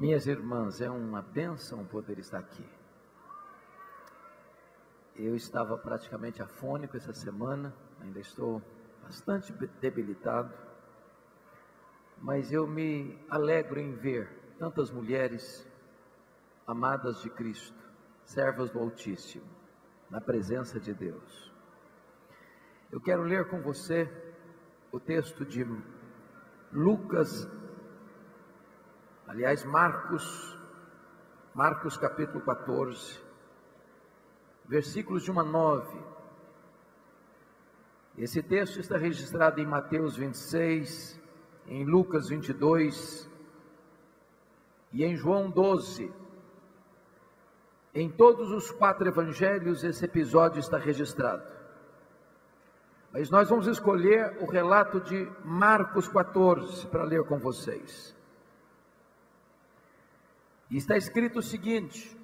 Minhas irmãs, é uma bênção poder estar aqui. Eu estava praticamente afônico essa semana, ainda estou bastante debilitado, mas eu me alegro em ver tantas mulheres amadas de Cristo, servas do Altíssimo, na presença de Deus. Eu quero ler com você o texto de Marcos capítulo 14, versículos de 1 a 9. Esse texto está registrado em Mateus 26, em Lucas 22 e em João 12. Em todos os 4 evangelhos esse episódio está registrado. Mas nós vamos escolher o relato de Marcos 14 para ler com vocês. E está escrito o seguinte: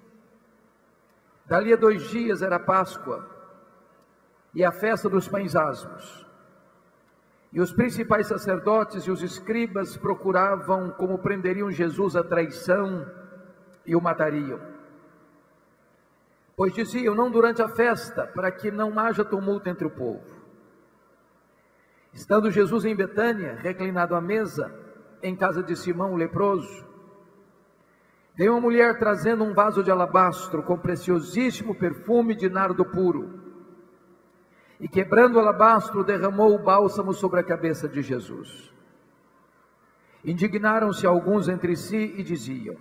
dali a 2 dias era Páscoa e a festa dos pães asmos. E os principais sacerdotes e os escribas procuravam como prenderiam Jesus à traição e o matariam. Pois diziam: não durante a festa, para que não haja tumulto entre o povo. Estando Jesus em Betânia, reclinado à mesa, em casa de Simão o leproso, veio uma mulher trazendo um vaso de alabastro com preciosíssimo perfume de nardo puro, e quebrando o alabastro, derramou o bálsamo sobre a cabeça de Jesus. Indignaram-se alguns entre si e diziam: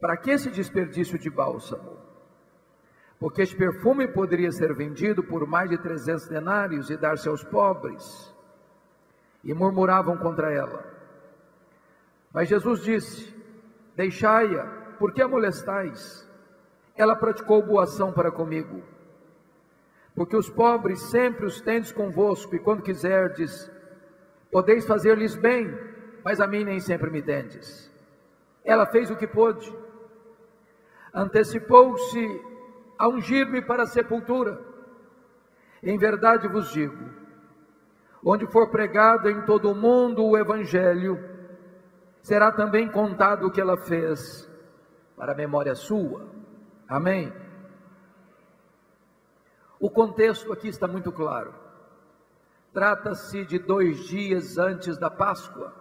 para que esse desperdício de bálsamo? Porque este perfume poderia ser vendido por mais de 300 denários e dar-se aos pobres. E murmuravam contra ela. Mas Jesus disse: deixai-a, por que a molestais? Ela praticou boa ação para comigo. Porque os pobres sempre os tendes convosco, e quando quiserdes, podeis fazer-lhes bem, mas a mim nem sempre me tendes. Ela fez o que pôde. Antecipou-se a ungir-me para a sepultura. Em verdade vos digo, onde for pregado em todo o mundo o Evangelho, será também contado o que ela fez, para a memória sua. Amém? O contexto aqui está muito claro. Trata-se de 2 dias antes da Páscoa.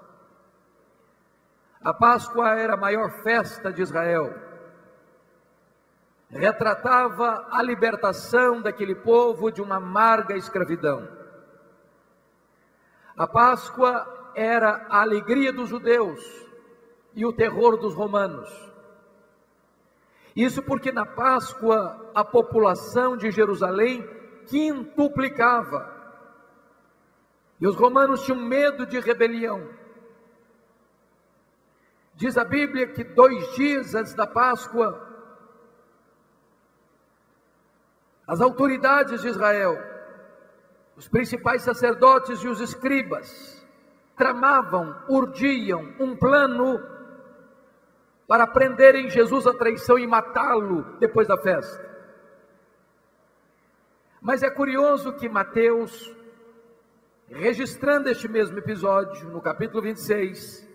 A Páscoa era a maior festa de Israel. Retratava a libertação daquele povo de uma amarga escravidão. A Páscoa era a alegria dos judeus e o terror dos romanos. Isso porque na Páscoa a população de Jerusalém quintuplicava. E os romanos tinham medo de rebelião. Diz a Bíblia que 2 dias antes da Páscoa, as autoridades de Israel, os principais sacerdotes e os escribas, tramavam, urdiam um plano para prenderem Jesus à traição e matá-lo depois da festa. Mas é curioso que Mateus, registrando este mesmo episódio, no capítulo 26,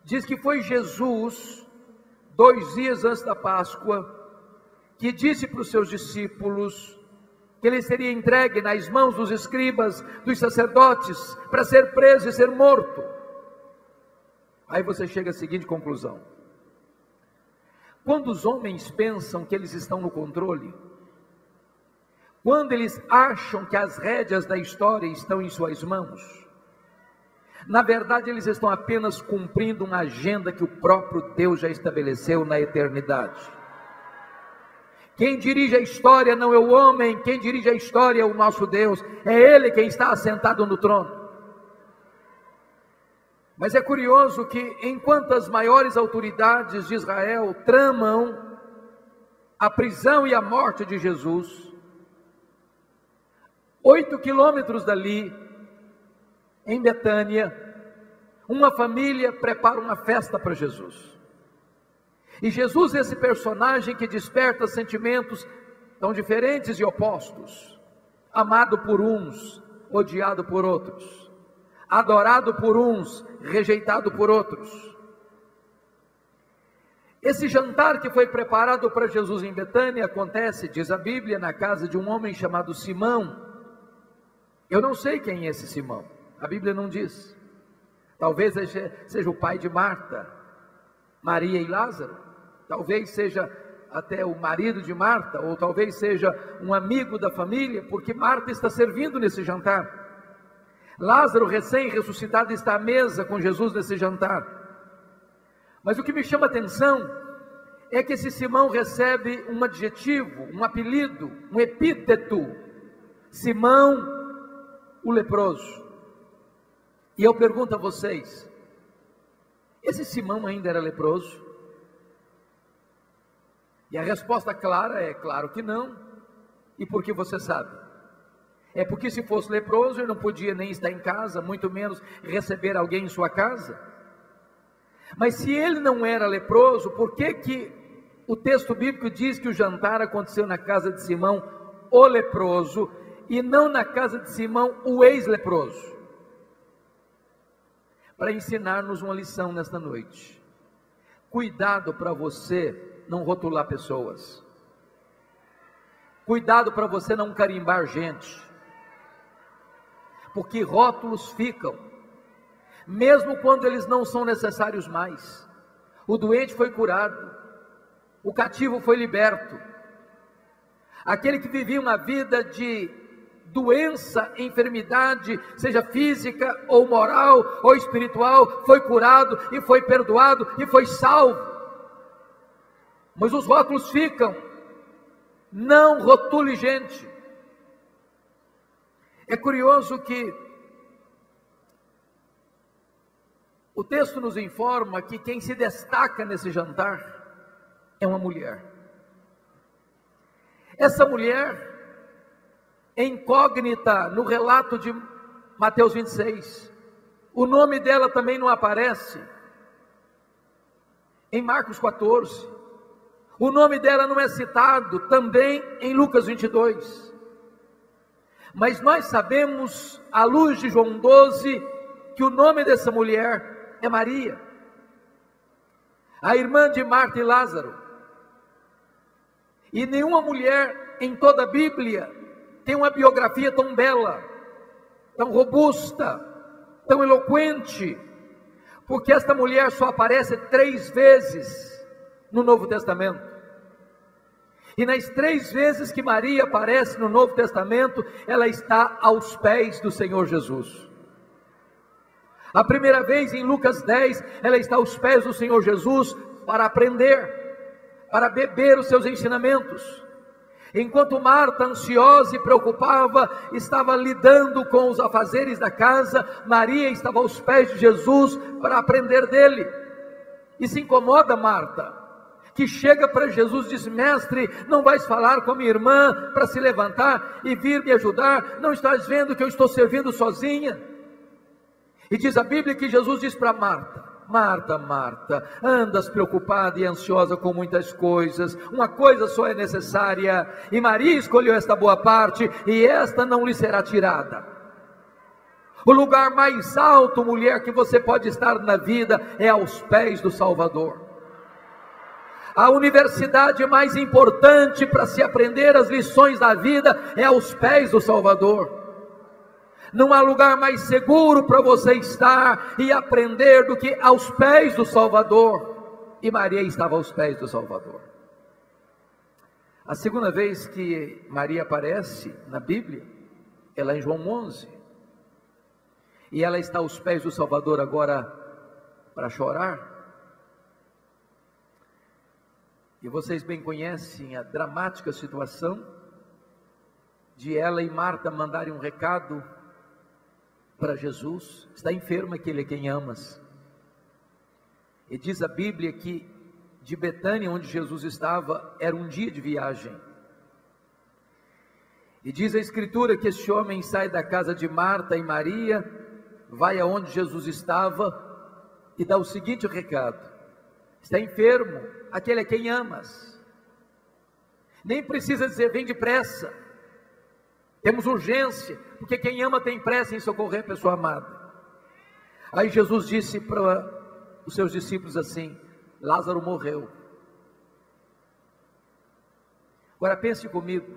diz que foi Jesus, 2 dias antes da Páscoa, que disse para os seus discípulos que ele seria entregue nas mãos dos escribas, dos sacerdotes, para ser preso e ser morto. Aí você chega à seguinte conclusão: quando os homens pensam que eles estão no controle, quando eles acham que as rédeas da história estão em suas mãos, na verdade eles estão apenas cumprindo uma agenda que o próprio Deus já estabeleceu na eternidade. Quem dirige a história não é o homem, quem dirige a história é o nosso Deus, é Ele quem está assentado no trono. Mas é curioso que enquanto as maiores autoridades de Israel tramam a prisão e a morte de Jesus, 8 quilômetros dali, em Betânia, uma família prepara uma festa para Jesus. E Jesus é esse personagem que desperta sentimentos tão diferentes e opostos, amado por uns, odiado por outros, adorado por uns, rejeitado por outros. Esse jantar que foi preparado para Jesus em Betânia acontece, diz a Bíblia, na casa de um homem chamado Simão. Eu não sei quem é esse Simão, a Bíblia não diz. Talvez seja o pai de Marta, Maria e Lázaro. Talvez seja até o marido de Marta, ou talvez seja um amigo da família, porque Marta está servindo nesse jantar. Lázaro, recém-ressuscitado, está à mesa com Jesus nesse jantar. Mas o que me chama a atenção é que esse Simão recebe um adjetivo, um apelido, um epíteto: Simão o leproso. E eu pergunto a vocês, esse Simão ainda era leproso? E a resposta clara é: claro que não. E por que você sabe? É porque se fosse leproso, ele não podia nem estar em casa, muito menos receber alguém em sua casa. Mas se ele não era leproso, por que o texto bíblico diz que o jantar aconteceu na casa de Simão, o leproso, e não na casa de Simão, o ex-leproso? Para ensinar-nos uma lição nesta noite. Cuidado para você não rotular pessoas. Cuidado para você não carimbar gente. Porque rótulos ficam, mesmo quando eles não são necessários mais. O doente foi curado, o cativo foi liberto, aquele que vivia uma vida de doença, enfermidade, seja física ou moral ou espiritual, foi curado e foi perdoado e foi salvo. Mas os rótulos ficam. Não rotule gente. É curioso que o texto nos informa que quem se destaca nesse jantar é uma mulher. Essa mulher é incógnita no relato de Mateus 26. O nome dela também não aparece em Marcos 14. O nome dela não é citado também em Lucas 22. Mas nós sabemos, à luz de João 12, que o nome dessa mulher é Maria, a irmã de Marta e Lázaro. E nenhuma mulher em toda a Bíblia tem uma biografia tão bela, tão robusta, tão eloquente, porque esta mulher só aparece 3 vezes no Novo Testamento. E nas 3 vezes que Maria aparece no Novo Testamento, ela está aos pés do Senhor Jesus. A primeira vez em Lucas 10, ela está aos pés do Senhor Jesus para aprender, para beber os seus ensinamentos. Enquanto Marta, ansiosa e preocupada, estava lidando com os afazeres da casa, Maria estava aos pés de Jesus para aprender dele. E se incomoda Marta, que chega para Jesus e diz: mestre, não vais falar com a minha irmã para se levantar e vir me ajudar? Não estás vendo que eu estou servindo sozinha? E diz a Bíblia que Jesus diz para Marta: Marta, Marta, andas preocupada e ansiosa com muitas coisas, uma coisa só é necessária, e Maria escolheu esta boa parte, e esta não lhe será tirada. O lugar mais alto, mulher, que você pode estar na vida é aos pés do Salvador. A universidade mais importante para se aprender as lições da vida é aos pés do Salvador. Não há lugar mais seguro para você estar e aprender do que aos pés do Salvador. E Maria estava aos pés do Salvador. A segunda vez que Maria aparece na Bíblia é lá em João 11. E ela está aos pés do Salvador agora para chorar. E vocês bem conhecem a dramática situação de ela e Marta mandarem um recado para Jesus: está enferma, que ele é quem amas. E diz a Bíblia que de Betânia, onde Jesus estava, era um dia de viagem. E diz a Escritura que este homem sai da casa de Marta e Maria, vai aonde Jesus estava e dá o seguinte recado: está enfermo, aquele a quem amas. Nem precisa dizer: vem depressa, temos urgência, porque quem ama tem pressa em socorrer a pessoa amada. Aí Jesus disse para os seus discípulos assim: Lázaro morreu, Agora pense comigo,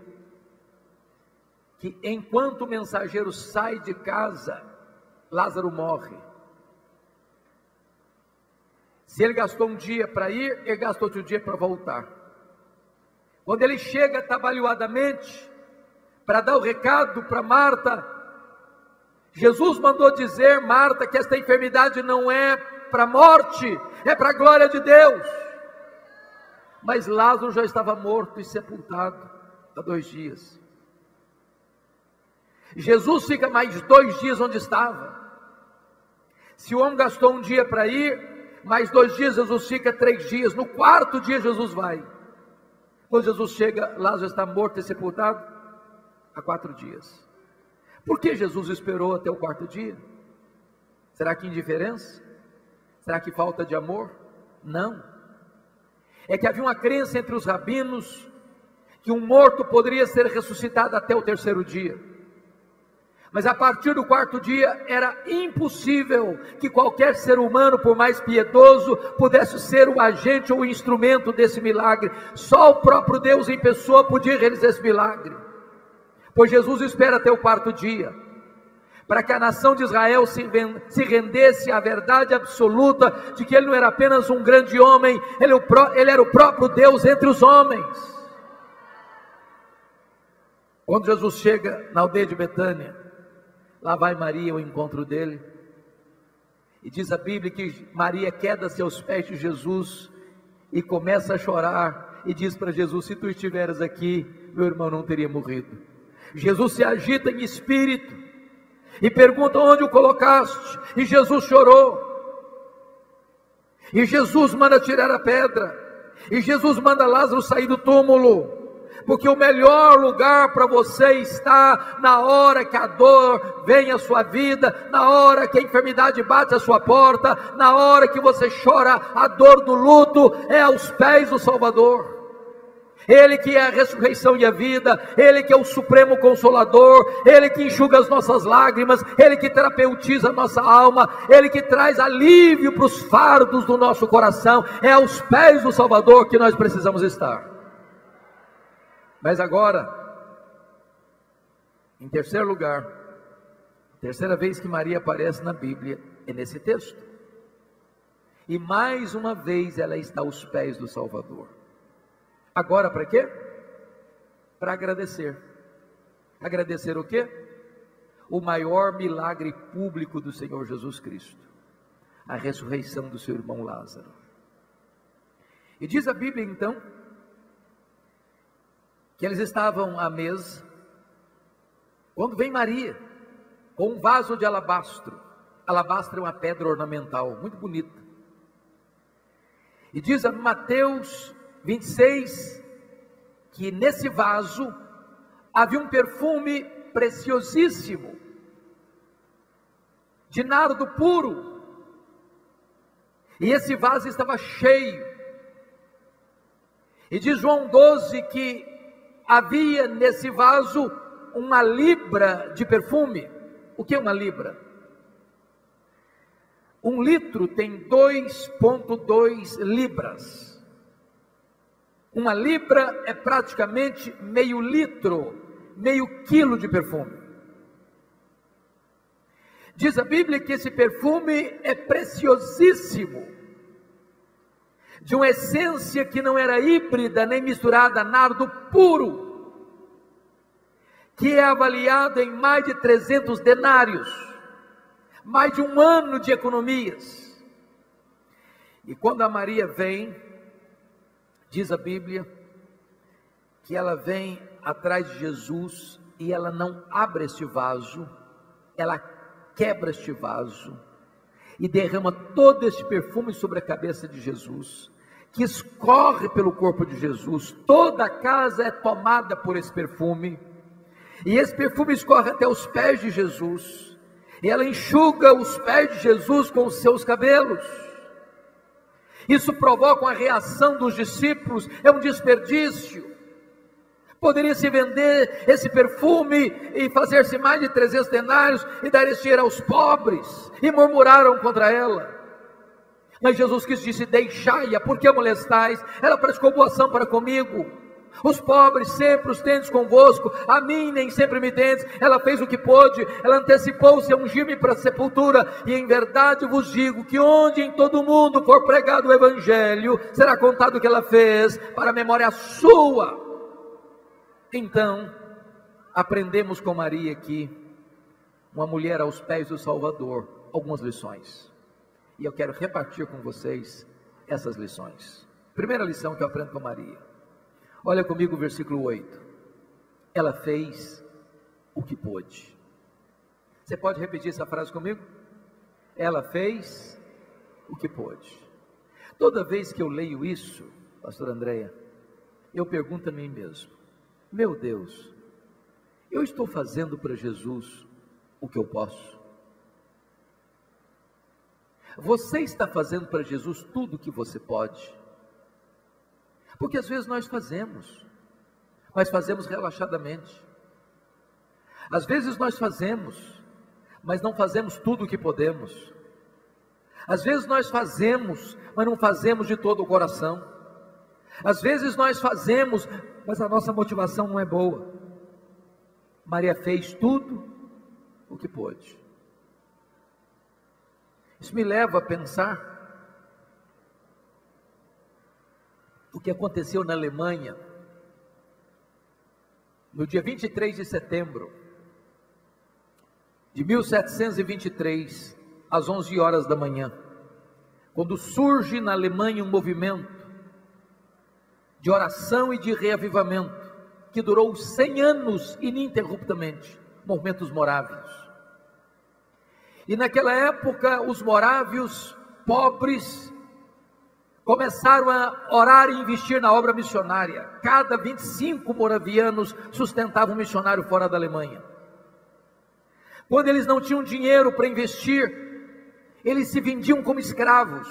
que enquanto o mensageiro sai de casa, Lázaro morre. Se ele gastou um dia para ir, ele gastou outro dia para voltar. Quando ele chega atabalhoadamente para dar o recado para Marta, Jesus mandou dizer, Marta, que esta enfermidade não é para a morte, é para a glória de Deus. Mas Lázaro já estava morto e sepultado há 2 dias. Jesus fica mais 2 dias onde estava. Se o homem gastou um dia para ir, mais 2 dias, Jesus fica 3 dias. No 4º dia Jesus vai. Quando Jesus chega, Lázaro está morto e sepultado há 4 dias. Por que Jesus esperou até o 4º dia? Será que indiferença? Será que falta de amor? Não. É que havia uma crença entre os rabinos que um morto poderia ser ressuscitado até o 3º dia. Mas a partir do 4º dia era impossível que qualquer ser humano, por mais piedoso, pudesse ser o agente ou o instrumento desse milagre. Só o próprio Deus em pessoa podia realizar esse milagre. Pois Jesus espera até o 4º dia, para que a nação de Israel se rendesse à verdade absoluta de que ele não era apenas um grande homem, ele era o próprio Deus entre os homens. Quando Jesus chega na aldeia de Betânia, lá vai Maria ao encontro dele, e diz a Bíblia que Maria queda-se aos pés de Jesus e começa a chorar, e diz para Jesus, se tu estiveras aqui, meu irmão não teria morrido. Jesus se agita em espírito, e pergunta, onde o colocaste? E Jesus chorou, e Jesus manda tirar a pedra, e Jesus manda Lázaro sair do túmulo, porque o melhor lugar para você está na hora que a dor vem à sua vida, na hora que a enfermidade bate à sua porta, na hora que você chora a dor do luto, é aos pés do Salvador. Ele que é a ressurreição e a vida, Ele que é o supremo consolador, Ele que enxuga as nossas lágrimas, Ele que terapeutiza a nossa alma, Ele que traz alívio para os fardos do nosso coração, é aos pés do Salvador que nós precisamos estar. Mas agora, em terceiro lugar, terceira vez que Maria aparece na Bíblia, é nesse texto, e mais uma vez ela está aos pés do Salvador. Agora para quê? Para agradecer. Agradecer o quê? O maior milagre público do Senhor Jesus Cristo, a ressurreição do seu irmão Lázaro. E diz a Bíblia então, que eles estavam à mesa, quando vem Maria, com um vaso de alabastro. Alabastro é uma pedra ornamental, muito bonita. E diz a Mateus 26, que nesse vaso havia um perfume preciosíssimo, de nardo puro, e esse vaso estava cheio. E diz João 12 que havia nesse vaso 1 libra de perfume. O que é 1 libra? 1 litro tem 2,2 libras. 1 libra é praticamente meio litro, meio quilo de perfume. Diz a Bíblia que esse perfume é preciosíssimo, de uma essência que não era híbrida nem misturada, nardo puro, que é avaliado em mais de 300 denários, mais de 1 ano de economias. E quando a Maria vem, diz a Bíblia, que ela vem atrás de Jesus, e ela não abre este vaso, ela quebra este vaso, e derrama todo este perfume sobre a cabeça de Jesus, que escorre pelo corpo de Jesus. Toda a casa é tomada por esse perfume, e esse perfume escorre até os pés de Jesus, e ela enxuga os pés de Jesus com os seus cabelos. Isso provoca uma reação dos discípulos, é um desperdício. Poderia se vender esse perfume e fazer-se mais de 300 denários e dar esse dinheiro aos pobres, e murmuraram contra ela. Mas Jesus Cristo disse, deixai-a, por que a molestais? Ela praticou boa ação para comigo. Os pobres sempre os tendes convosco, a mim nem sempre me tendes. Ela fez o que pôde, ela antecipou-se a ungir-me para a sepultura. E em verdade vos digo que onde em todo o mundo for pregado o evangelho, será contado o que ela fez, para a memória sua. Então, aprendemos com Maria aqui, uma mulher aos pés do Salvador, algumas lições. E eu quero repartir com vocês essas lições. Primeira lição que eu aprendo com Maria. Olha comigo o versículo 8. Ela fez o que pôde. Você pode repetir essa frase comigo? Ela fez o que pôde. Toda vez que eu leio isso, pastor Andréia, eu pergunto a mim mesmo: meu Deus, eu estou fazendo para Jesus o que eu posso? Você está fazendo para Jesus tudo o que você pode? Porque às vezes nós fazemos, mas fazemos relaxadamente. Às vezes nós fazemos, mas não fazemos tudo o que podemos. Às vezes nós fazemos, mas não fazemos de todo o coração. Às vezes nós fazemos, mas a nossa motivação não é boa. Maria fez tudo o que pôde. Isso me leva a pensar o que aconteceu na Alemanha, no dia 23 de setembro de 1723, às 11 horas da manhã, quando surge na Alemanha um movimento de oração e de reavivamento, que durou 100 anos ininterruptamente, movimentos morávios. E naquela época, os morávios pobres começaram a orar e investir na obra missionária. Cada 25 moravianos sustentavam um missionário fora da Alemanha. Quando eles não tinham dinheiro para investir, eles se vendiam como escravos,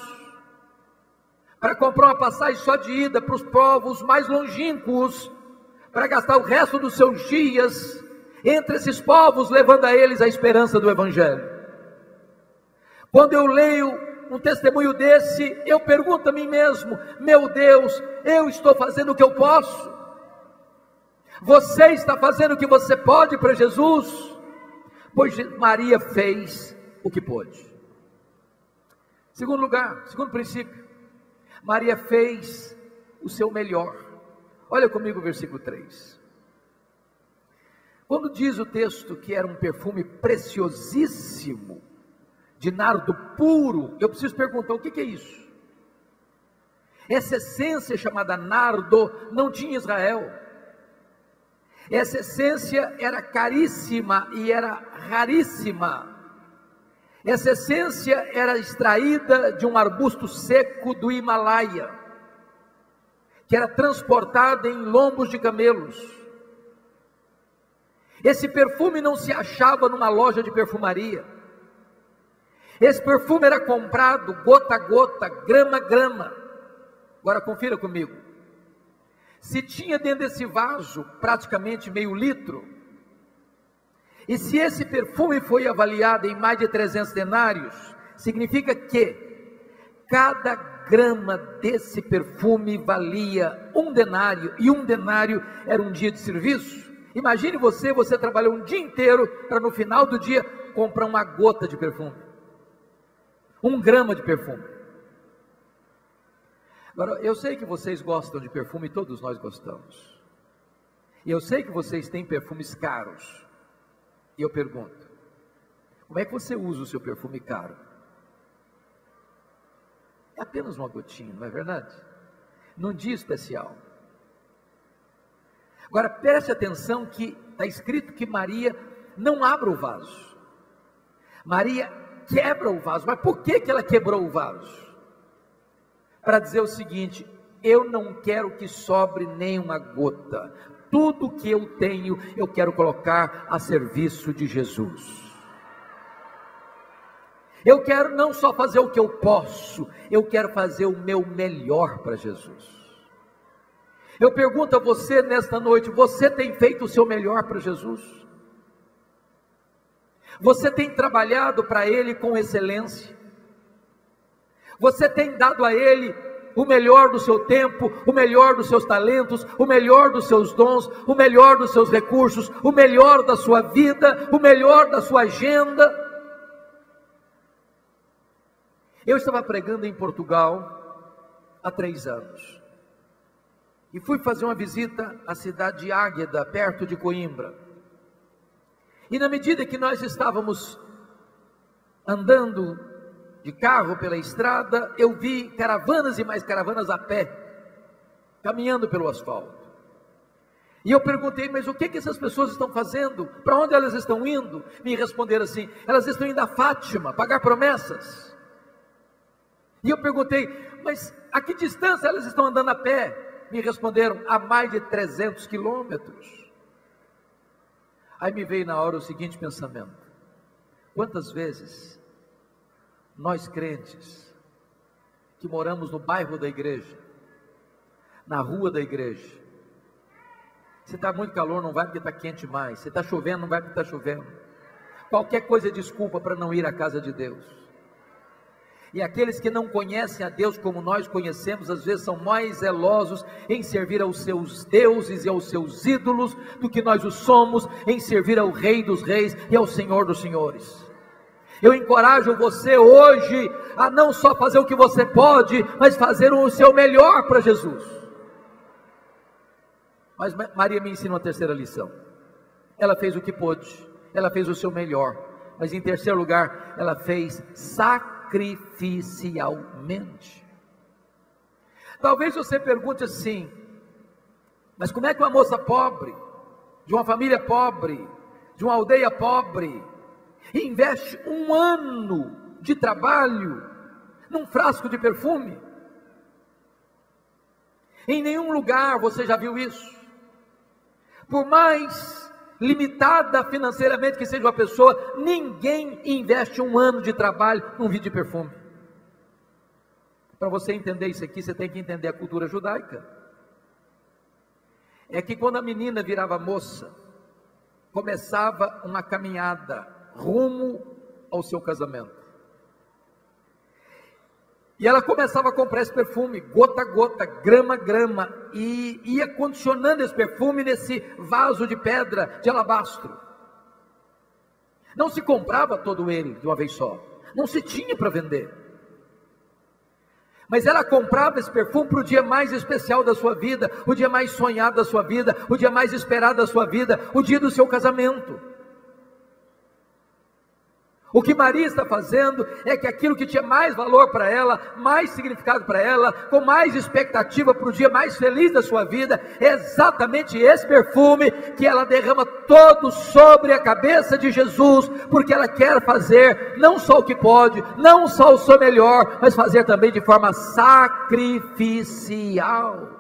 para comprar uma passagem só de ida para os povos mais longínquos, para gastar o resto dos seus dias entre esses povos, levando a eles a esperança do Evangelho. Quando eu leio um testemunho desse, eu pergunto a mim mesmo: meu Deus, eu estou fazendo o que eu posso? Você está fazendo o que você pode para Jesus? Pois Maria fez o que pôde. Segundo lugar, segundo princípio, Maria fez o seu melhor. Olha comigo o versículo 3. Quando diz o texto que era um perfume preciosíssimo, de nardo puro, eu preciso perguntar: o que é isso? Essa essência chamada nardo não tinha em Israel. Essa essência era caríssima e era raríssima. Essa essência era extraída de um arbusto seco do Himalaia, que era transportada em lombos de camelos. Esse perfume não se achava numa loja de perfumaria. Esse perfume era comprado gota a gota, grama a grama. Agora confira comigo. Se tinha dentro desse vaso praticamente meio litro, e se esse perfume foi avaliado em mais de 300 denários, significa que cada grama desse perfume valia 1 denário, e 1 denário era um dia de serviço. Imagine você trabalhou um dia inteiro para no final do dia comprar uma gota de perfume. 1 grama de perfume. Agora, eu sei que vocês gostam de perfume, todos nós gostamos. E eu sei que vocês têm perfumes caros. E eu pergunto: como é que você usa o seu perfume caro? É apenas uma gotinha, não é verdade? Num dia especial. Agora, preste atenção que está escrito que Maria não abre o vaso. Maria quebra o vaso. Mas por que ela quebrou o vaso? Para dizer o seguinte: eu não quero que sobre nem uma gota. Tudo que eu tenho, eu quero colocar a serviço de Jesus. Eu quero não só fazer o que eu posso, eu quero fazer o meu melhor para Jesus. Eu pergunto a você nesta noite: você tem feito o seu melhor para Jesus? Você tem trabalhado para Ele com excelência? Você tem dado a Ele o melhor do seu tempo, o melhor dos seus talentos, o melhor dos seus dons, o melhor dos seus recursos, o melhor da sua vida, o melhor da sua agenda. Eu estava pregando em Portugal há 3 anos e fui fazer uma visita à cidade de Águeda, perto de Coimbra. E na medida que nós estávamos andando de carro pela estrada, eu vi caravanas e mais caravanas a pé, caminhando pelo asfalto. E eu perguntei, mas o que essas pessoas estão fazendo? Para onde elas estão indo? Me responderam assim, elas estão indo a Fátima, pagar promessas. E eu perguntei, mas a que distância elas estão andando a pé? Me responderam, a mais de 300 quilômetros. Aí me veio na hora o seguinte pensamento: quantas vezes nós crentes, que moramos no bairro da igreja, na rua da igreja, se está muito calor não vai porque está quente mais, se está chovendo não vai porque está chovendo, qualquer coisa é desculpa para não ir à casa de Deus. E aqueles que não conhecem a Deus como nós conhecemos, às vezes são mais zelosos em servir aos seus deuses e aos seus ídolos, do que nós o somos em servir ao Rei dos Reis e ao Senhor dos Senhores. Eu encorajo você hoje a não só fazer o que você pode, mas fazer o seu melhor para Jesus. Mas Maria me ensina uma terceira lição. Ela fez o que pôde, ela fez o seu melhor, mas em terceiro lugar, ela fez sacrificialmente. Talvez você pergunte assim, mas como é que uma moça pobre, de uma família pobre, de uma aldeia pobre, investe 1 ano de trabalho num frasco de perfume? Em nenhum lugar você já viu isso. Por mais limitada financeiramente que seja uma pessoa, ninguém investe 1 ano de trabalho num vidro de perfume. Para você entender isso aqui, você tem que entender a cultura judaica. É que quando a menina virava moça, começava uma caminhada rumo ao seu casamento, e ela começava a comprar esse perfume, gota a gota, grama a grama, e ia condicionando esse perfume nesse vaso de pedra, de alabastro. Não se comprava todo ele de uma vez só, não se tinha para vender, mas ela comprava esse perfume para o dia mais especial da sua vida, o dia mais sonhado da sua vida, o dia mais esperado da sua vida, o dia do seu casamento. O que Maria está fazendo é que aquilo que tinha mais valor para ela, mais significado para ela, com mais expectativa para o dia mais feliz da sua vida, é exatamente esse perfume que ela derrama todo sobre a cabeça de Jesus, porque ela quer fazer não só o que pode, não só o seu melhor, mas fazer também de forma sacrificial.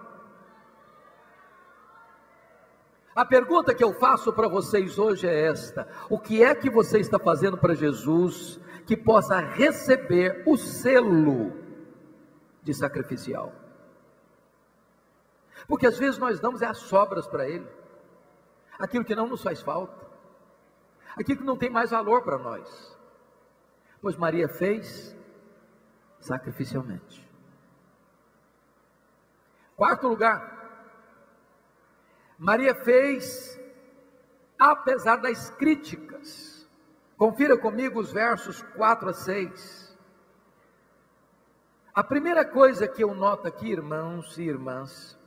A pergunta que eu faço para vocês hoje é esta: o que é que você está fazendo para Jesus que possa receber o selo de sacrificial? Porque às vezes nós damos as sobras para Ele, aquilo que não nos faz falta, aquilo que não tem mais valor para nós, pois Maria fez sacrificialmente. Quarto lugar, Maria fez apesar das críticas. Confira comigo os versos 4 a 6. A primeira coisa que eu noto aqui, irmãos e irmãs,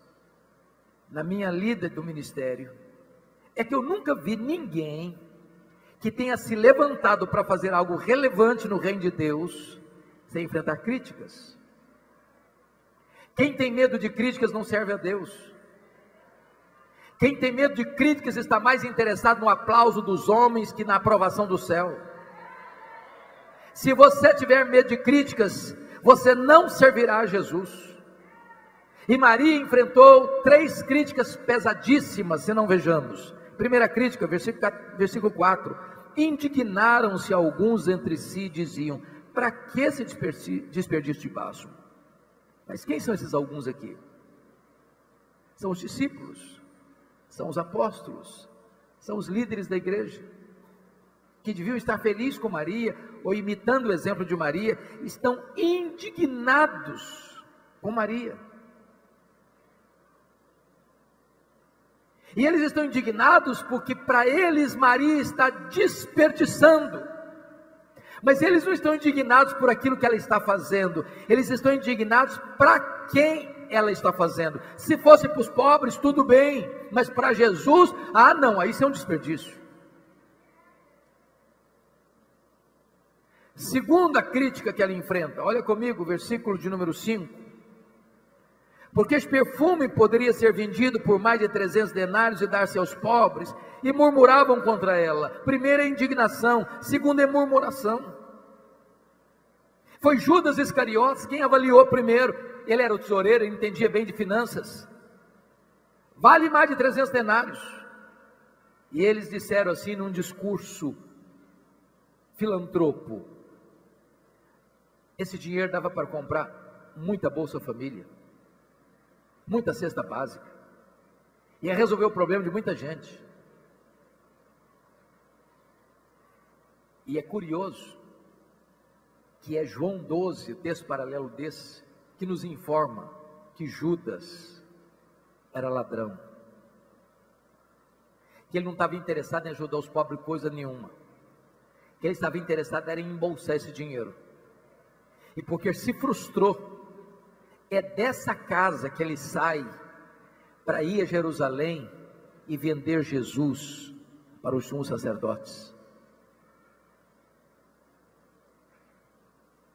na minha lida do ministério, é que eu nunca vi ninguém que tenha se levantado para fazer algo relevante no reino de Deus sem enfrentar críticas. Quem tem medo de críticas não serve a Deus. Quem tem medo de críticas está mais interessado no aplauso dos homens que na aprovação do céu. Se você tiver medo de críticas, você não servirá a Jesus. E Maria enfrentou 3 críticas pesadíssimas, se não vejamos. Primeira crítica, versículo 4. Indignaram-se alguns entre si e diziam: para que esse desperdício de bálsamo? Mas quem são esses alguns aqui? São os discípulos, são os apóstolos, são os líderes da igreja, que deviam estar felizes com Maria, ou imitando o exemplo de Maria, estão indignados com Maria. E eles estão indignados porque para eles Maria está desperdiçando. Mas eles não estão indignados por aquilo que ela está fazendo. Eles estão indignados para quem ela está fazendo. Se fosse para os pobres, tudo bem. Mas para Jesus, não, aí isso é um desperdício. Segunda crítica que ela enfrenta, olha comigo, versículo de número 5. Porque este perfume poderia ser vendido por mais de 300 denários e dar-se aos pobres, e murmuravam contra ela. Primeiro é indignação, segundo é murmuração. Foi Judas Iscariotes quem avaliou primeiro. Ele era o tesoureiro, ele entendia bem de finanças. Vale mais de 300 denários. E eles disseram assim num discurso filantropo: esse dinheiro dava para comprar muita Bolsa Família, muita cesta básica, ia resolver o problema de muita gente. E é curioso que é João 12, texto paralelo desse, que nos informa que Judas era ladrão, que ele não estava interessado em ajudar os pobres coisa nenhuma, que ele estava interessado era em embolsar esse dinheiro. E porque se frustrou, é dessa casa que ele sai para ir a Jerusalém e vender Jesus para os sumos sacerdotes.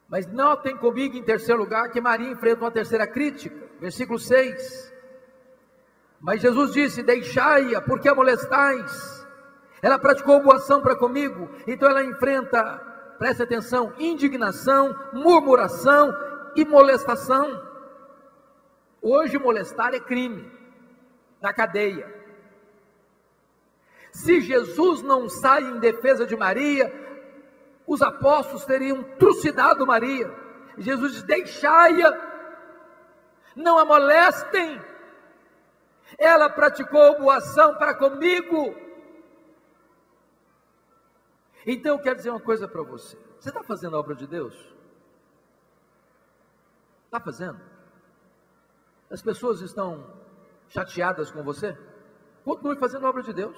Mas notem comigo em terceiro lugar que Maria enfrenta uma terceira crítica, versículo 6. Mas Jesus disse: deixai-a, porque a molestais. Ela praticou boa ação para comigo. Então ela enfrenta, preste atenção, indignação, murmuração e molestação. Hoje molestar é crime, na cadeia. Se Jesus não sai em defesa de Maria, os apóstolos teriam trucidado Maria. Jesus diz: deixai-a, não a molestem, ela praticou boa ação para comigo. Então eu quero dizer uma coisa para você: você está fazendo a obra de Deus? Está fazendo? As pessoas estão chateadas com você? Continue fazendo a obra de Deus.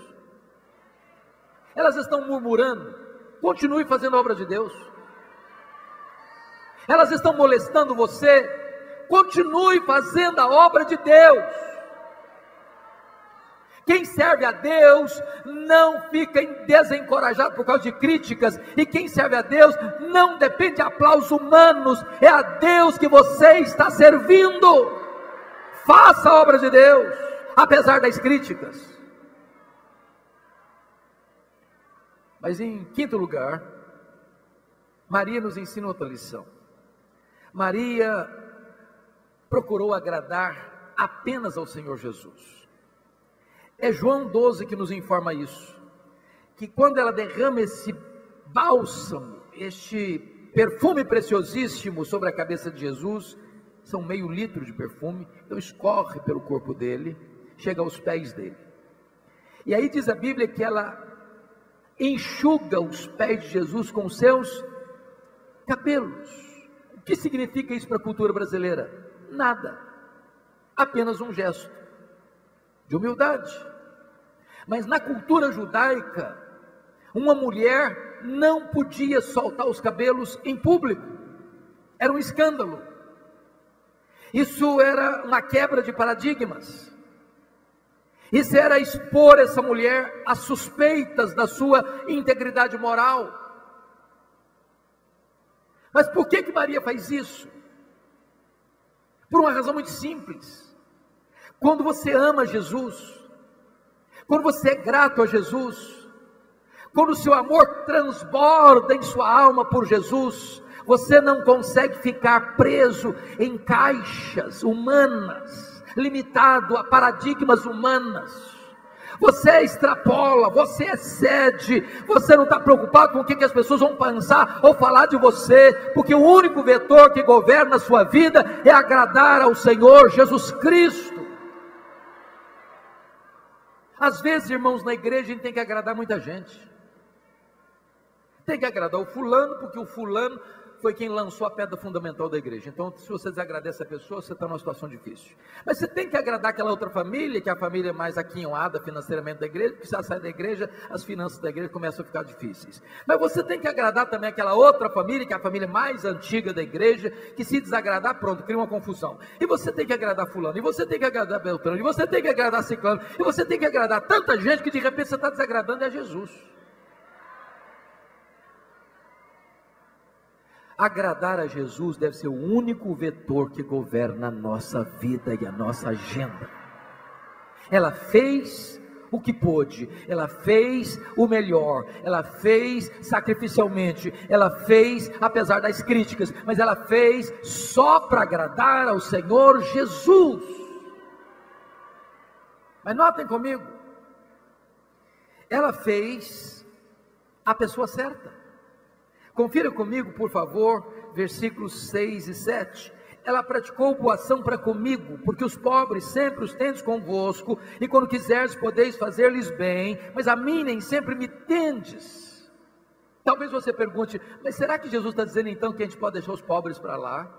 Elas estão murmurando? Continue fazendo a obra de Deus. Elas estão molestando você? Continue fazendo a obra de Deus. Quem serve a Deus não fica desencorajado por causa de críticas, e quem serve a Deus não depende de aplausos humanos, é a Deus que você está servindo. Faça a obra de Deus, apesar das críticas. Mas em quinto lugar, Maria nos ensina outra lição. Maria procurou agradar apenas ao Senhor Jesus. É João 12 que nos informa isso, que quando ela derrama esse bálsamo, este perfume preciosíssimo sobre a cabeça de Jesus, são meio litro de perfume, então escorre pelo corpo dele, chega aos pés dele. E aí diz a Bíblia que ela enxuga os pés de Jesus com seus cabelos. O que significa isso para a cultura brasileira? Nada, apenas um gesto de humildade. Mas na cultura judaica, uma mulher não podia soltar os cabelos em público, era um escândalo. Isso era uma quebra de paradigmas. Isso era expor essa mulher a suspeitas da sua integridade moral. Mas por que Maria faz isso? Por uma razão muito simples. Quando você ama Jesus, quando você é grato a Jesus, quando o seu amor transborda em sua alma por Jesus, você não consegue ficar preso em caixas humanas, limitado a paradigmas humanos. Você extrapola, você excede, você não está preocupado com o que as pessoas vão pensar ou falar de você, porque o único vetor que governa a sua vida é agradar ao Senhor Jesus Cristo. Às vezes, irmãos, na igreja a gente tem que agradar muita gente. Tem que agradar o fulano, porque o fulano foi quem lançou a pedra fundamental da igreja. Então, se você desagradece a pessoa, você está numa situação difícil. Mas você tem que agradar aquela outra família, que é a família mais aquinhoada financeiramente da igreja, porque se ela sai da igreja, as finanças da igreja começam a ficar difíceis. Mas você tem que agradar também aquela outra família, que é a família mais antiga da igreja, que se desagradar, pronto, cria uma confusão. E você tem que agradar fulano, e você tem que agradar Beltrano, e você tem que agradar ciclano, e você tem que agradar tanta gente que de repente você está desagradando a Jesus. Agradar a Jesus deve ser o único vetor que governa a nossa vida e a nossa agenda. Ela fez o que pôde, ela fez o melhor, ela fez sacrificialmente, ela fez apesar das críticas, mas ela fez só para agradar ao Senhor Jesus. Mas notem comigo, ela fez a pessoa certa. Confira comigo, por favor, versículos 6 e 7. Ela praticou boa ação para comigo, porque os pobres sempre os tendes convosco, e quando quiseres podeis fazer-lhes bem, mas a mim nem sempre me tendes. Talvez você pergunte, mas será que Jesus está dizendo então que a gente pode deixar os pobres para lá?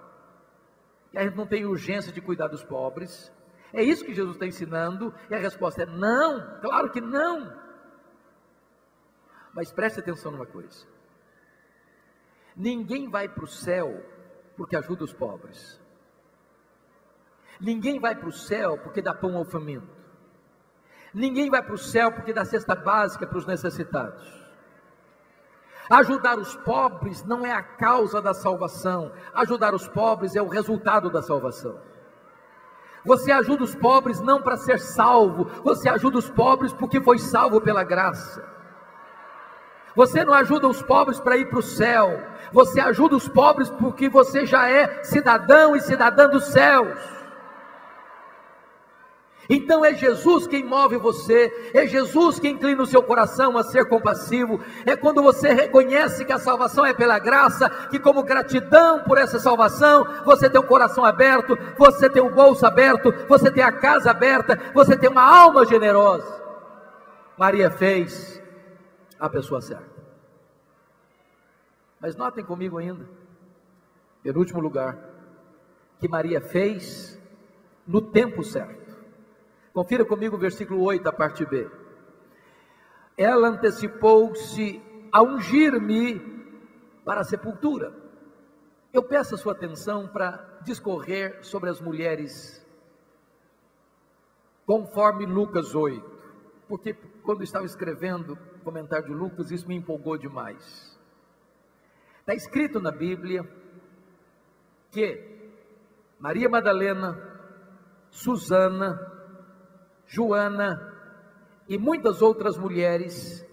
E a gente não tem urgência de cuidar dos pobres? É isso que Jesus está ensinando? E a resposta é não, claro que não. Mas preste atenção numa coisa. Ninguém vai para o céu porque ajuda os pobres. Ninguém vai para o céu porque dá pão ao faminto. Ninguém vai para o céu porque dá cesta básica para os necessitados. Ajudar os pobres não é a causa da salvação. Ajudar os pobres é o resultado da salvação. Você ajuda os pobres não para ser salvo. Você ajuda os pobres porque foi salvo pela graça. Você não ajuda os pobres para ir para o céu. Você ajuda os pobres porque você já é cidadão e cidadã dos céus. Então é Jesus quem move você, é Jesus quem inclina o seu coração a ser compassivo. É quando você reconhece que a salvação é pela graça, que como gratidão por essa salvação, você tem o coração aberto, você tem o bolso aberto, você tem a casa aberta, você tem uma alma generosa. Maria fez a pessoa certa. Mas notem comigo ainda, penúltimo lugar, que Maria fez no tempo certo. Confira comigo o versículo 8, a parte B. Ela antecipou-se a ungir-me para a sepultura. Eu peço a sua atenção para discorrer sobre as mulheres, conforme Lucas 8, porque quando eu estava escrevendo o comentário de Lucas, isso me empolgou demais. Está escrito na Bíblia que Maria Madalena, Susana, Joana e muitas outras mulheres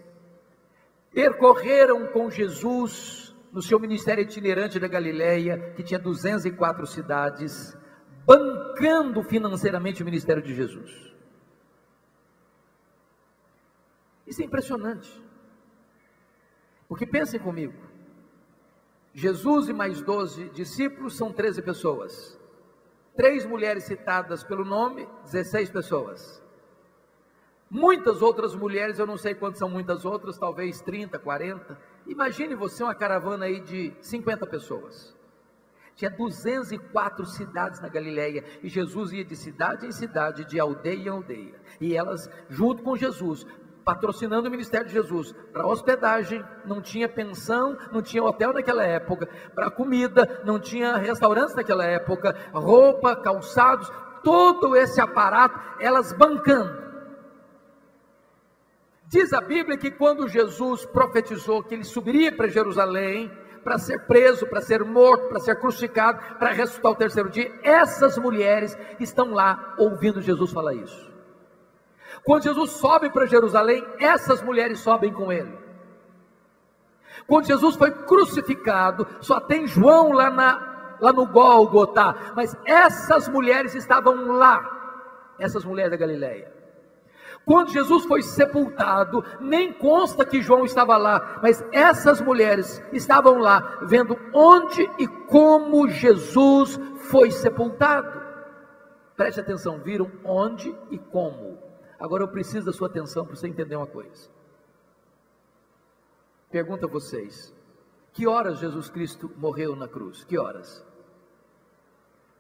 percorreram com Jesus no seu ministério itinerante da Galileia, que tinha 204 cidades, bancando financeiramente o ministério de Jesus. Isso é impressionante, porque pensem comigo, Jesus e mais 12 discípulos são 13 pessoas, 3 mulheres citadas pelo nome, 16 pessoas, muitas outras mulheres, eu não sei quantas são muitas outras, talvez 30, 40, imagine você uma caravana aí de 50 pessoas, tinha 204 cidades na Galileia, e Jesus ia de cidade em cidade, de aldeia em aldeia, e elas junto com Jesus, patrocinando o ministério de Jesus, para hospedagem, não tinha pensão, não tinha hotel naquela época, para comida, não tinha restaurantes naquela época, roupa, calçados, todo esse aparato, elas bancando. Diz a Bíblia que quando Jesus profetizou que ele subiria para Jerusalém, para ser preso, para ser morto, para ser crucificado, para ressuscitar ao terceiro dia, essas mulheres estão lá ouvindo Jesus falar isso. Quando Jesus sobe para Jerusalém, essas mulheres sobem com ele. Quando Jesus foi crucificado, só tem João lá no Gólgota, mas essas mulheres estavam lá, essas mulheres da Galileia. Quando Jesus foi sepultado, nem consta que João estava lá, mas essas mulheres estavam lá, vendo onde e como Jesus foi sepultado. Preste atenção, viram onde e como. Agora eu preciso da sua atenção para você entender uma coisa. Pergunto a vocês, Que horas Jesus Cristo morreu na cruz? Que horas?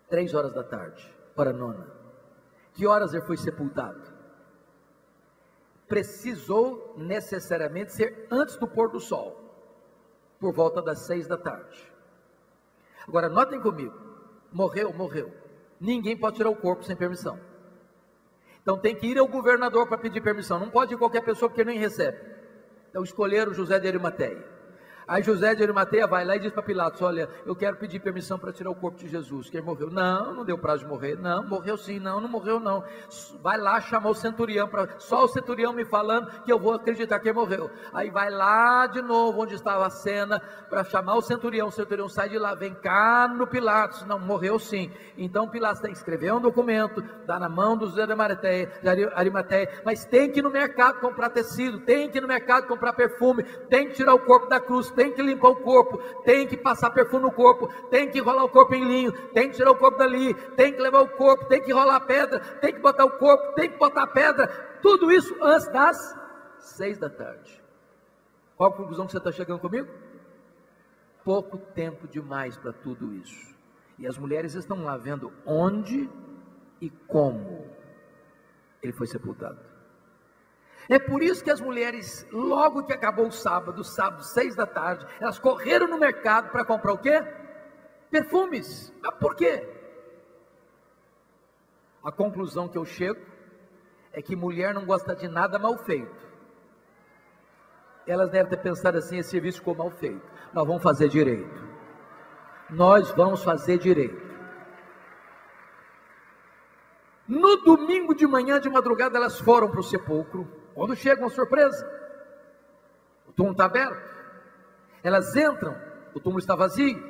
3 horas da tarde, hora nona. Que horas ele foi sepultado? Precisou necessariamente ser antes do pôr do sol, por volta das 6 da tarde. Agora notem comigo, morreu. Ninguém pode tirar o corpo sem permissão. Então tem que ir ao governador para pedir permissão, não pode ir qualquer pessoa porque nem recebe. Então escolheram José de Arimateia. Aí José de Arimateia vai lá e diz para Pilatos: olha, eu quero pedir permissão para tirar o corpo de Jesus, que ele morreu. Não deu prazo de morrer. Não, morreu sim. Não morreu não. Vai lá chamar o centurião, só o centurião me falando que eu vou acreditar que ele morreu. Aí vai lá de novo onde estava a cena, para chamar o centurião sai de lá, vem cá no Pilatos. Não, morreu sim. Então Pilatos tem que escrever um documento, dá na mão do José de Arimateia, mas tem que ir no mercado comprar tecido, tem que ir no mercado comprar perfume, tem que tirar o corpo da cruz, tem que limpar o corpo, tem que passar perfume no corpo, tem que enrolar o corpo em linho, tem que tirar o corpo dali, tem que levar o corpo, tem que enrolar a pedra, tem que botar o corpo, tem que botar a pedra, tudo isso antes das 6 da tarde. Qual a conclusão que você está chegando comigo? Pouco tempo demais para tudo isso. E as mulheres estão lá vendo onde e como ele foi sepultado. É por isso que as mulheres, logo que acabou o sábado 6 da tarde, elas correram no mercado para comprar o quê? Perfumes. Mas por quê? A conclusão que eu chego é que mulher não gosta de nada mal feito. Elas devem ter pensado assim: esse serviço ficou mal feito, nós vamos fazer direito. Nós vamos fazer direito. No domingo de manhã, de madrugada, elas foram para o sepulcro. Quando chega uma surpresa, o túmulo está aberto, elas entram, o túmulo está vazio,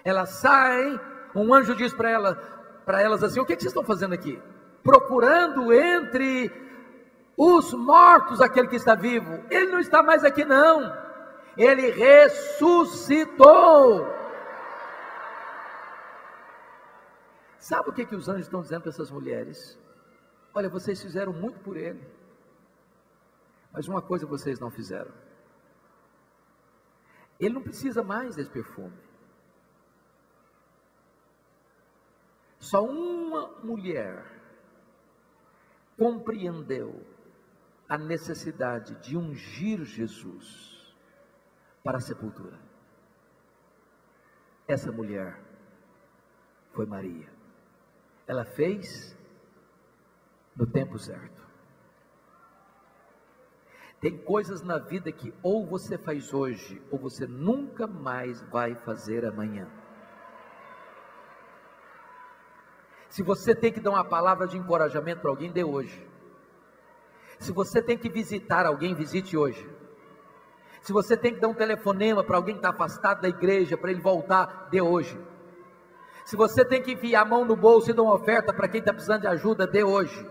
elas saem, um anjo diz para elas assim: o que vocês estão fazendo aqui? Procurando entre os mortos aquele que está vivo. Ele não está mais aqui não, ele ressuscitou. Sabe o que os anjos estão dizendo para essas mulheres? Olha, vocês fizeram muito por ele, mas uma coisa vocês não fizeram. Ele não precisa mais desse perfume. Só uma mulher compreendeu a necessidade de ungir Jesus para a sepultura. Essa mulher foi Maria. Ela fez no tempo certo. Tem coisas na vida que ou você faz hoje, ou você nunca mais vai fazer amanhã. Se você tem que dar uma palavra de encorajamento para alguém, dê hoje. Se você tem que visitar alguém, visite hoje. Se você tem que dar um telefonema para alguém que está afastado da igreja, para ele voltar, dê hoje. Se você tem que enfiar a mão no bolso e dar uma oferta para quem está precisando de ajuda, dê hoje.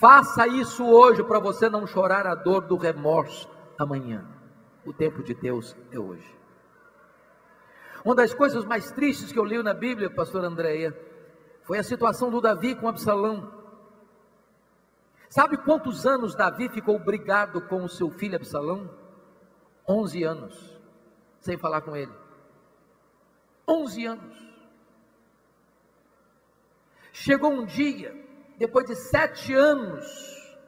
Faça isso hoje, para você não chorar a dor do remorso amanhã. O tempo de Deus é hoje. Uma das coisas mais tristes que eu li na Bíblia, pastor Andréia, foi a situação do Davi com Absalão. Sabe quantos anos Davi ficou brigado com o seu filho Absalão? 11 anos, sem falar com ele. 11 anos. Chegou um dia, depois de 7 anos,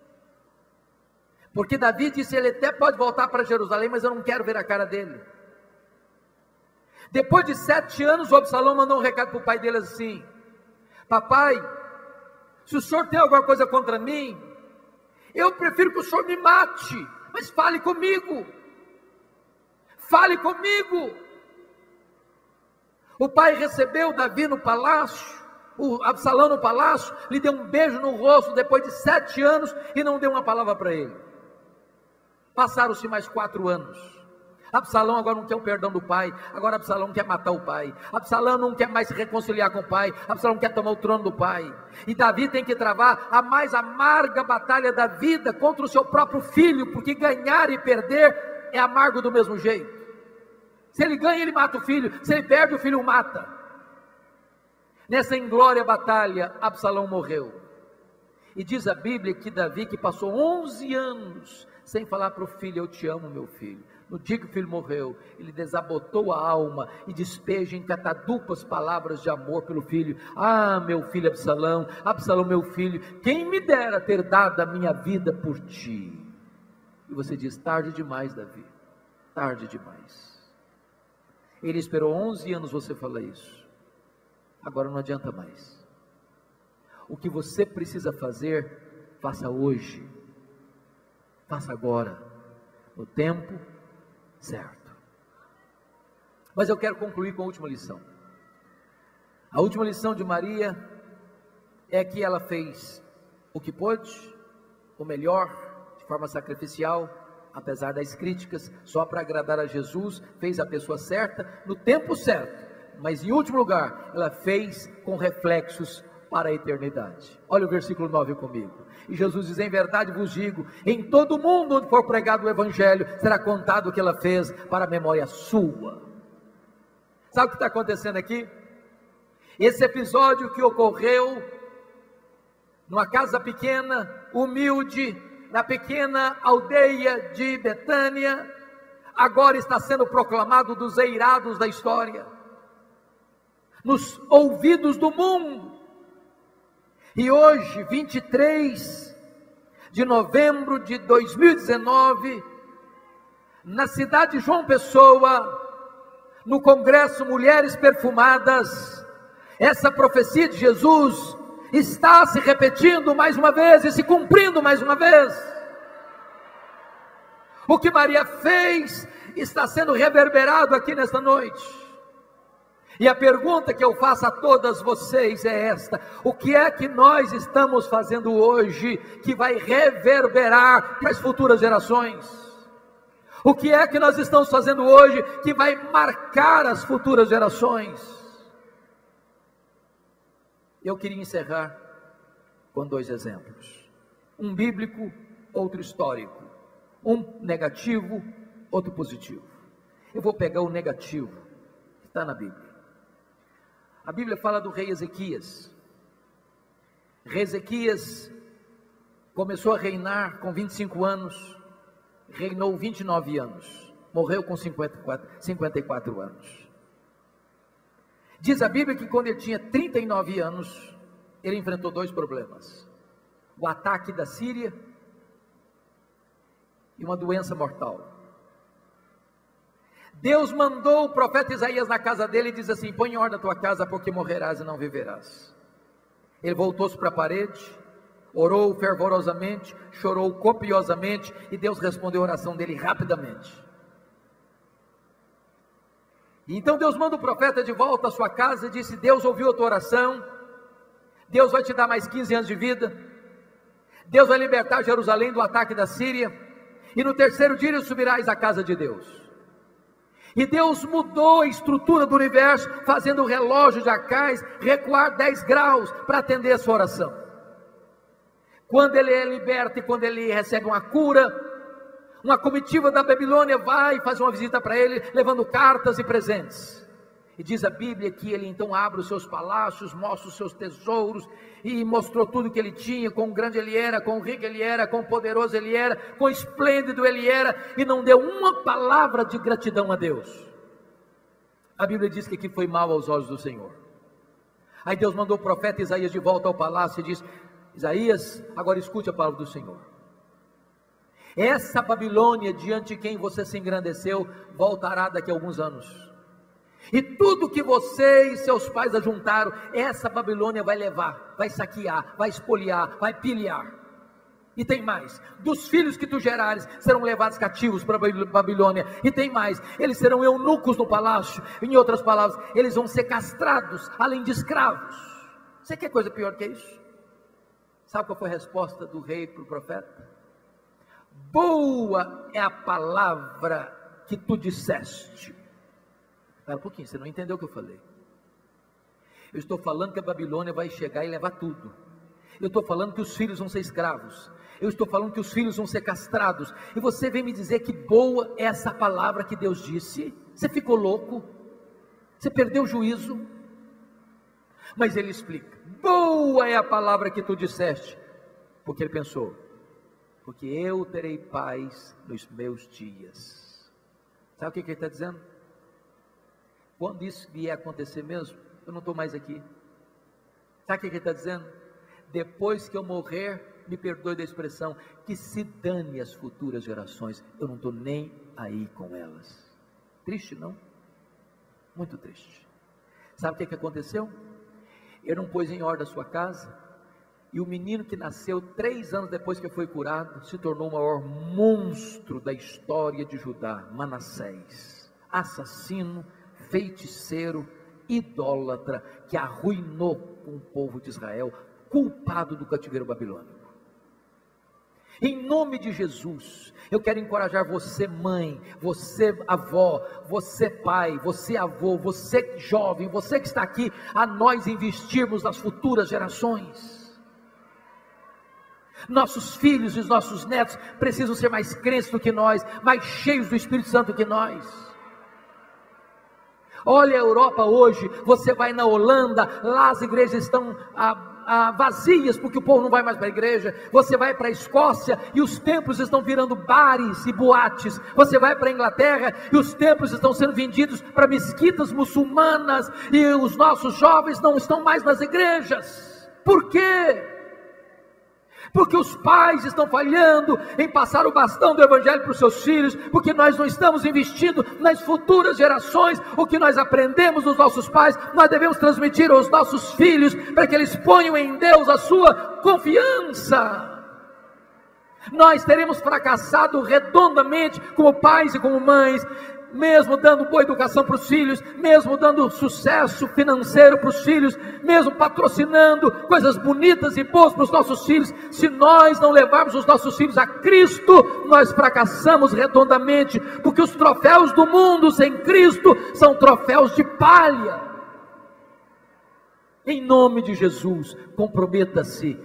porque Davi disse: ele até pode voltar para Jerusalém, mas eu não quero ver a cara dele. Depois de 7 anos, o Absalão mandou um recado para o pai dele assim: papai, se o senhor tem alguma coisa contra mim, eu prefiro que o senhor me mate, mas fale comigo. Fale comigo. O pai recebeu Davi no palácio, o Absalão no palácio, lhe deu um beijo no rosto depois de 7 anos e não deu uma palavra para ele. Passaram-se mais 4 anos. Absalão agora não quer o perdão do pai, agora Absalão quer matar o pai, Absalão não quer mais se reconciliar com o pai, Absalão quer tomar o trono do pai, e Davi tem que travar a mais amarga batalha da vida contra o seu próprio filho, porque ganhar e perder é amargo do mesmo jeito. Se ele ganha, ele mata o filho, se ele perde, o filho o mata. Nessa inglória batalha, Absalão morreu, e diz a Bíblia que Davi, que passou 11 anos sem falar para o filho: eu te amo, meu filho, No dia que o filho morreu, ele desabotou a alma e despeja em catadupas palavras de amor pelo filho. Ah, meu filho Absalão, Absalão, meu filho, quem me dera ter dado a minha vida por ti. E você diz, tarde demais, Davi, tarde demais. Ele esperou 11 anos você falar isso. Agora não adianta mais. O que você precisa fazer, faça hoje. Faça agora, no tempo certo. Mas eu quero concluir com a última lição. A última lição de Maria é que ela fez o que pôde, o melhor, de forma sacrificial, apesar das críticas, só para agradar a Jesus, fez a pessoa certa, no tempo certo, mas em último lugar, ela fez com reflexos para a eternidade. Olha o versículo 9 comigo. E Jesus diz, em verdade vos digo, em todo mundo onde for pregado o Evangelho, será contado o que ela fez para a memória sua. Sabe o que está acontecendo aqui? Esse episódio que ocorreu numa casa pequena, humilde, na pequena aldeia de Betânia, agora está sendo proclamado dos eirados da história, nos ouvidos do mundo. E hoje, 23 de novembro de 2019, na cidade de João Pessoa, no Congresso Mulheres Perfumadas, essa profecia de Jesus está se repetindo mais uma vez e se cumprindo mais uma vez. O que Maria fez está sendo reverberado aqui nesta noite. E a pergunta que eu faço a todas vocês é esta: o que é que nós estamos fazendo hoje que vai reverberar para as futuras gerações? O que é que nós estamos fazendo hoje que vai marcar as futuras gerações? Eu queria encerrar com 2 exemplos, um bíblico, outro histórico, um negativo, outro positivo. Eu vou pegar o negativo, que está na Bíblia. A Bíblia fala do rei Ezequias. Rei Ezequias começou a reinar com 25 anos, reinou 29 anos, morreu com 54 anos. Diz a Bíblia que quando ele tinha 39 anos, ele enfrentou 2 problemas: o ataque da Síria e uma doença mortal. Deus mandou o profeta Isaías na casa dele e diz assim: põe em ordem a tua casa, porque morrerás e não viverás. Ele voltou-se para a parede, orou fervorosamente, chorou copiosamente, e Deus respondeu a oração dele rapidamente. E então Deus manda o profeta de volta à sua casa e disse: Deus ouviu a tua oração, Deus vai te dar mais 15 anos de vida, Deus vai libertar Jerusalém do ataque da Síria, e no 3º dia subirás à casa de Deus. E Deus mudou a estrutura do universo, fazendo o relógio de Acais recuar 10 graus para atender a sua oração. Quando ele é liberto e quando ele recebe uma cura, uma comitiva da Babilônia vai fazer uma visita para ele, levando cartas e presentes. E diz a Bíblia que ele então abre os seus palácios, mostra os seus tesouros, e mostrou tudo que ele tinha, quão grande ele era, quão rico ele era, quão poderoso ele era, quão esplêndido ele era, e não deu uma palavra de gratidão a Deus. A Bíblia diz que aqui foi mal aos olhos do Senhor. Aí Deus mandou o profeta Isaías de volta ao palácio e disse: Isaías, agora escute a palavra do Senhor. Essa Babilônia diante de quem você se engrandeceu voltará daqui a alguns anos. E tudo que você e seus pais ajuntaram, essa Babilônia vai levar, vai saquear, vai espoliar, vai pilhar. E tem mais: dos filhos que tu gerares serão levados cativos para a Babilônia. E tem mais: eles serão eunucos no palácio. Em outras palavras, eles vão ser castrados, além de escravos. Você quer coisa pior que isso? Sabe qual foi a resposta do rei para o profeta? Boa é a palavra que tu disseste. Espera um pouquinho, você não entendeu o que eu falei. Eu estou falando que a Babilônia vai chegar e levar tudo. Eu estou falando que os filhos vão ser escravos. Eu estou falando que os filhos vão ser castrados. E você vem me dizer que boa é essa palavra que Deus disse? Você ficou louco? Você perdeu o juízo? Mas ele explica: boa é a palavra que tu disseste. Porque ele pensou: porque eu terei paz nos meus dias. Sabe o que ele está dizendo? Quando isso vier acontecer mesmo, eu não estou mais aqui. Sabe o que ele está dizendo? Depois que eu morrer, me perdoe da expressão, que se dane as futuras gerações, eu não estou nem aí com elas. Triste, não? Muito triste. Sabe o que aconteceu? Ele não pôs em ordem a sua casa, e o menino que nasceu 3 anos depois que foi curado, se tornou o maior monstro da história de Judá, Manassés, assassino, feiticeiro, idólatra, que arruinou o povo de Israel, culpado do cativeiro babilônico. Em nome de Jesus, eu quero encorajar você mãe, você avó, você pai, você avô, você jovem, você que está aqui, a nós investirmos nas futuras gerações. Nossos filhos e os nossos netos precisam ser mais crentes do que nós, mais cheios do Espírito Santo do que nós. Olha a Europa hoje, você vai na Holanda, lá as igrejas estão vazias, porque o povo não vai mais para a igreja. Você vai para a Escócia e os templos estão virando bares e boates. Você vai para a Inglaterra e os templos estão sendo vendidos para mesquitas muçulmanas, e os nossos jovens não estão mais nas igrejas. Por quê? Porque os pais estão falhando em passar o bastão do evangelho para os seus filhos, porque nós não estamos investindo nas futuras gerações. O que nós aprendemos dos nossos pais, nós devemos transmitir aos nossos filhos, para que eles ponham em Deus a sua confiança. Nós teremos fracassado redondamente como pais e como mães, mesmo dando boa educação para os filhos, mesmo dando sucesso financeiro para os filhos, mesmo patrocinando coisas bonitas e boas para os nossos filhos. Se nós não levarmos os nossos filhos a Cristo, nós fracassamos redondamente, porque os troféus do mundo sem Cristo são troféus de palha. Em nome de Jesus, comprometa-se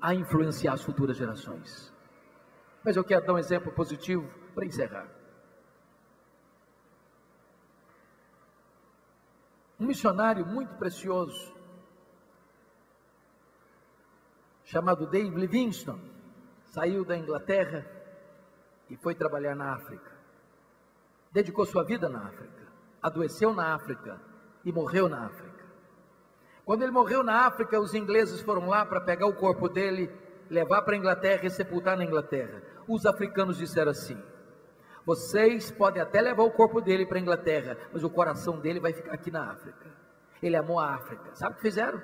a influenciar as futuras gerações. Mas eu quero dar um exemplo positivo para encerrar. Um missionário muito precioso, chamado David Livingstone, saiu da Inglaterra e foi trabalhar na África. Dedicou sua vida na África, adoeceu na África e morreu na África. Quando ele morreu na África, os ingleses foram lá para pegar o corpo dele, levar para a Inglaterra e sepultar na Inglaterra. Os africanos disseram assim: vocês podem até levar o corpo dele para a Inglaterra, mas o coração dele vai ficar aqui na África. Ele amou a África. Sabe o que fizeram?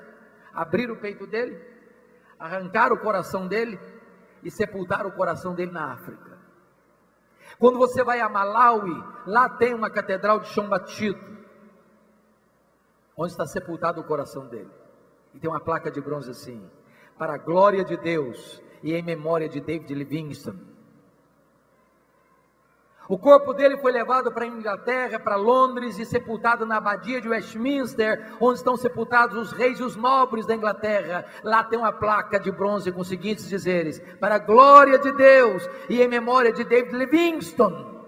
Abriram o peito dele, arrancaram o coração dele e sepultaram o coração dele na África. Quando você vai a Malawi, lá tem uma catedral de chão batido, onde está sepultado o coração dele. E tem uma placa de bronze assim: para a glória de Deus e em memória de David Livingstone. O corpo dele foi levado para a Inglaterra, para Londres, e sepultado na abadia de Westminster, onde estão sepultados os reis e os nobres da Inglaterra. Lá tem uma placa de bronze com os seguintes dizeres: para a glória de Deus e em memória de David Livingstone.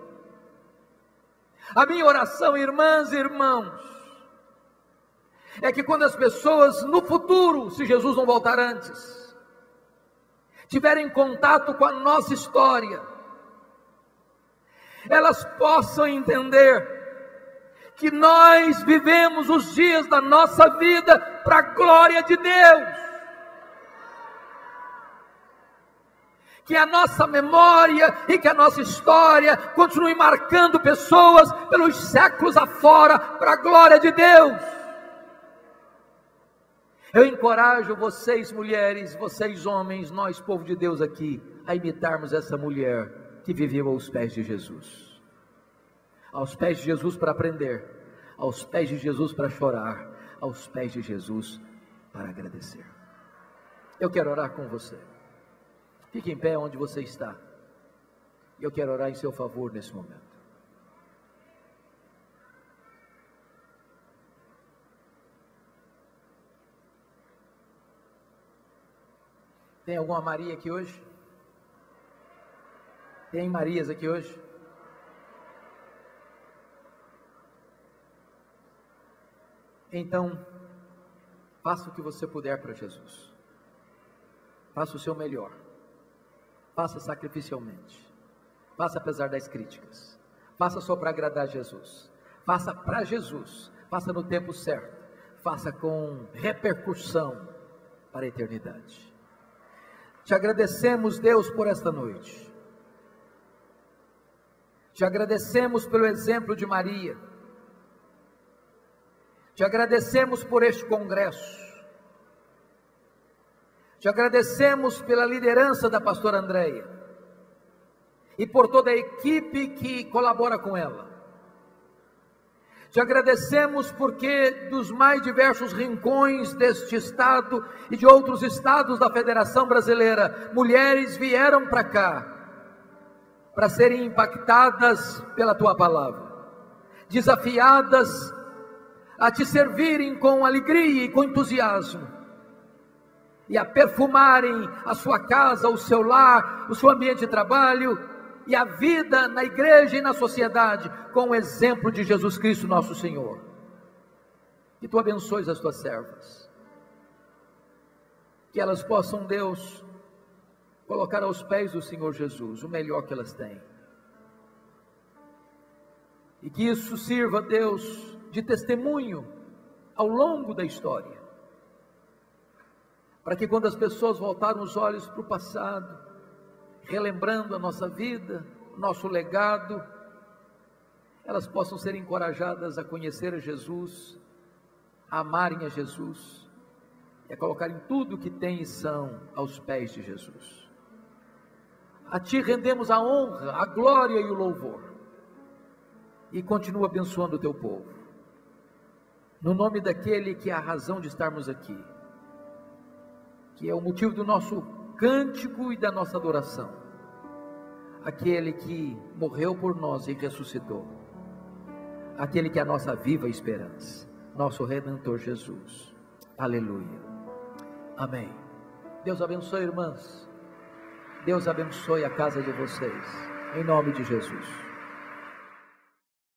A minha oração, irmãs e irmãos, é que quando as pessoas no futuro, se Jesus não voltar antes, tiverem contato com a nossa história, elas possam entender que nós vivemos os dias da nossa vida para a glória de Deus, que a nossa memória e que a nossa história continue marcando pessoas pelos séculos afora para a glória de Deus. Eu encorajo vocês mulheres, vocês homens, nós povo de Deus aqui, a imitarmos essa mulher que viveu aos pés de Jesus, aos pés de Jesus para aprender, aos pés de Jesus para chorar, aos pés de Jesus para agradecer. Eu quero orar com você. Fique em pé onde você está. Eu quero orar em seu favor nesse momento. Tem alguma Maria aqui hoje? Tem Marias aqui hoje? Então, faça o que você puder para Jesus. Faça o seu melhor. Faça sacrificialmente. Faça apesar das críticas. Faça só para agradar Jesus. Faça para Jesus. Faça no tempo certo. Faça com repercussão para a eternidade. Te agradecemos, Deus, por esta noite. Te agradecemos pelo exemplo de Maria. Te agradecemos por este congresso. Te agradecemos pela liderança da pastora Andréia e por toda a equipe que colabora com ela. Te agradecemos porque dos mais diversos rincões deste estado e de outros estados da Federação Brasileira, mulheres vieram para cá para serem impactadas pela tua palavra, desafiadas a te servirem com alegria e com entusiasmo, e a perfumarem a sua casa, o seu lar, o seu ambiente de trabalho, e a vida na igreja e na sociedade, com o exemplo de Jesus Cristo nosso Senhor. Que tu abençoes as tuas servas, que elas possam, Deus, colocar aos pés do Senhor Jesus o melhor que elas têm, e que isso sirva, Deus, de testemunho ao longo da história, para que quando as pessoas voltarem os olhos para o passado, relembrando a nossa vida, nosso legado, elas possam ser encorajadas a conhecer a Jesus, a amarem a Jesus, e a colocarem tudo o que têm e são aos pés de Jesus. A Ti rendemos a honra, a glória e o louvor, e continua abençoando o Teu povo, no nome daquele que é a razão de estarmos aqui, que é o motivo do nosso cântico e da nossa adoração, aquele que morreu por nós e ressuscitou, aquele que é a nossa viva esperança, nosso Redentor Jesus. Aleluia, amém. Deus abençoe, irmãs, Deus abençoe a casa de vocês, em nome de Jesus.